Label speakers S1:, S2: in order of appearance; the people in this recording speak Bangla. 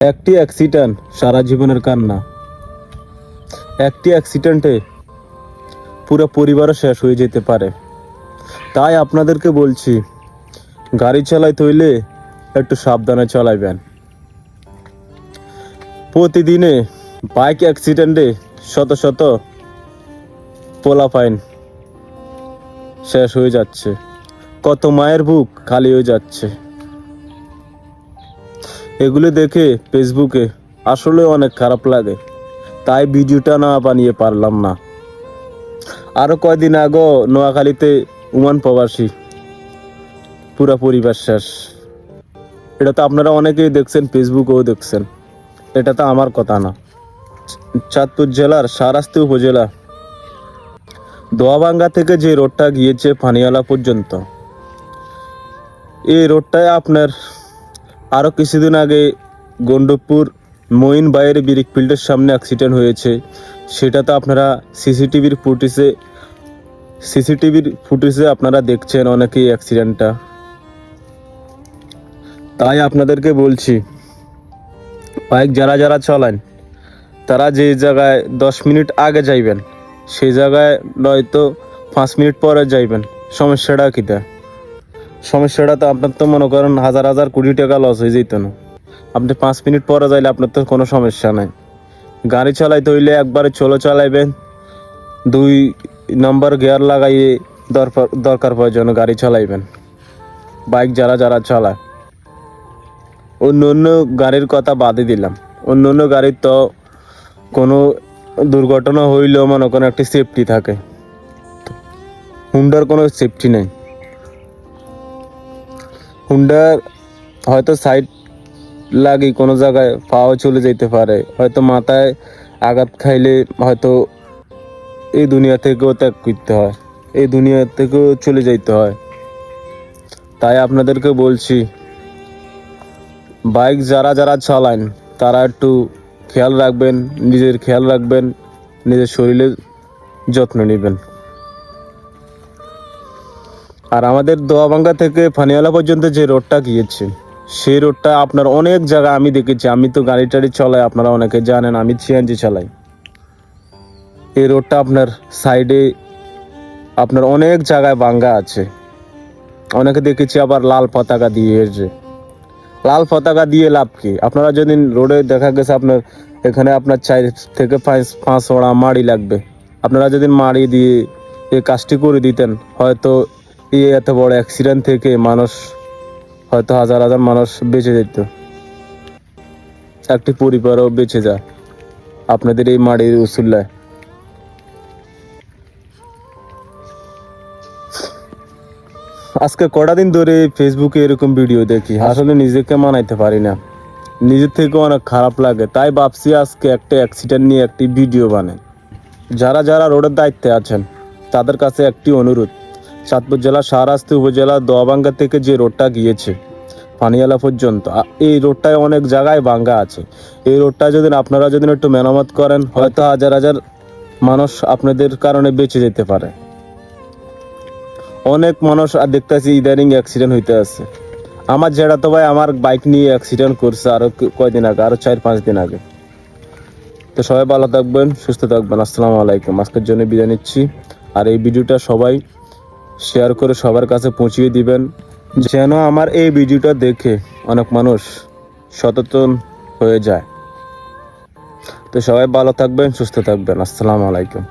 S1: একটি অ্যাক্সিডেন্ট সারা জীবনের কান্না। একটি অ্যাক্সিডেন্টে পুরো পরিবারও শেষ হয়ে যেতে পারে। তাই আপনাদেরকে বলছি, গাড়ি চালাইতে হইলে একটু সাবধানে চালাইবেন। প্রতিদিনে বাইক অ্যাক্সিডেন্টে শত শত পোলাপাইন শেষ হয়ে যাচ্ছে, কত মায়ের বুক খালি হয়ে যাচ্ছে। এগুলো দেখে ফেসবুকে আসলে অনেক খারাপ লাগে, তাই ভিডিওটা না বানিয়ে পারলাম না। আরো কয়দিন আগে নোয়াখালীতে ওমান প্রবাসী পুরা পরিবার শেষ। এটা তো আপনারা অনেকেই দেখছেন, ফেসবুকেও দেখছেন। এটা তো আমার কথা না। চাঁদপুর জেলার শাহরাস্তি উপজেলা দোয়াবাঙ্গা থেকে যে রোডটা গিয়েছে ফানিয়ালা পর্যন্ত, এই রোডটায় আপনার আরো কিছুদিন আগে গন্ডপুর মঈন বাইয়ের ব্রিক ফিল্ডের সামনে অ্যাক্সিডেন্ট হয়েছে। সেটা তো আপনারা সিসিটিভির ফুটেজে আপনারা দেখছেন অনেকেই অ্যাক্সিডেন্টটা। তাই আপনাদেরকে বলছি, বাইক যারা যারা চালান তারা যে জায়গায় 10 মিনিট আগে যাইবেন, সেই জায়গায় নয়তো 5 মিনিট পরে যাইবেন। সমস্যাটা কিটা? সমস্যাটা তো আপনার তো মনে করেন হাজার হাজার কোটি টাকা লস হয়ে যেত না। আপনি 5 মিনিট পরে যাইলে আপনার তো কোনো সমস্যা নাই। গাড়ি চালাইতে হইলে একবারে চলো চালাইবেন, 2 নম্বর গিয়ার লাগাইয়ে দরকার প্রয়োজনে গাড়ি চালাইবেন। বাইক যারা যারা চালায়, অন্য অন্য গাড়ির কথা বাদই দিলাম, অন্য অন্য গাড়ির তো কোনো দুর্ঘটনা হইলেও মনে করেন একটি সেফটি থাকে, হুন্ডার কোনো সেফটি নেই। হুন্ডার হয়তো সাইড লাগি কোনো জায়গায় পাও চলে যেতে পারে, হয়তো মাথায় আঘাত খাইলে হয়তো এই দুনিয়া থেকেও ত্যাগ করতে হয়, এই দুনিয়া থেকেও চলে যেতে হয়। তাই আপনাদেরকে বলছি, বাইক যারা যারা চালান তারা একটু খেয়াল রাখবেন, নিজের খেয়াল রাখবেন, নিজের শরীরের যত্ন নেবেন। আর আমাদের দোয়াবাঙ্গা থেকে ফানিয়ালা পর্যন্ত যে রোডটা গিয়েছে, সেই রোডটা আপনার অনেক জায়গা আমি দেখেছি। আমি তো গাড়ি টাড়ি চালাই, আপনারা অনেকে জানেন আমি সিএনজি চালাই। এই রোডটা আপনার সাইডে আপনার অনেক জায়গায় ভাঙ্গা আছে। অনেকে দেখেছি আবার লাল পতাকা দিয়ে এসে। লাল পতাকা দিয়ে লাভ কি? আপনারা যদি রোডে দেখা গেছে আপনার এখানে আপনার 4 থেকে 5 ওড়া মাড়ি লাগবে, আপনারা যদি মাড়ি দিয়ে এই কাজটি করে দিতেন, হয়তো এই এত বড় অ্যাক্সিডেন্ট থেকে মানুষ, হয়তো হাজার হাজার মানুষ বেঁচে যেত, একটি পরিবারও বেঁচে যায় আপনাদের এই মাড়ির উসুল্লায়। আজকে কটা দিন ধরে ফেসবুকে এরকম ভিডিও দেখি, আসলে নিজেকে মানাইতে পারি না, নিজের থেকে অনেক খারাপ লাগে। তাই ভাবছি আজকে একটা অ্যাক্সিডেন্ট নিয়ে একটি ভিডিও বানাই। যারা যারা রোডের দায়িত্বে আছেন তাদের কাছে একটি অনুরোধ, চাঁদপুর জেলা শাহরাস্তি উপজেলা দোয়াবাঙ্গা থেকে যে রোডটা গিয়েছে ফানিয়ালা পর্যন্ত, এই রোডটায় অনেক জায়গায় ভাঙ্গা আছে। এই রোডটা যদি আপনারা একটু মেরামত করেন, হয়তো হাজার হাজার মানুষ আপনাদের কারণে বেঁচে যেতে পারে। অনেক মানুষ আর দেখতেছি ইদানিং অ্যাক্সিডেন্ট হইতে আছে। আমার জেঠা ভাই আমার বাইক নিয়ে অ্যাক্সিডেন্ট করছে আরো কয়দিন আগে, আরো 4-5 দিন আগে। তো সবাই ভালো থাকবেন, সুস্থ থাকবেন। আসসালামু আলাইকুম। আজকের জন্য বিদায় নিচ্ছি। আর এই ভিডিওটা সবাই শেয়ার করে সবার কাছে পৌঁছিয়ে দিবেন, যেন আমার এই ভিডিওটা দেখে অনেক মানুষ সচেতন হয়ে যায়। তো সবাই ভালো থাকবেন, সুস্থ থাকবেন। আসসালামু আলাইকুম।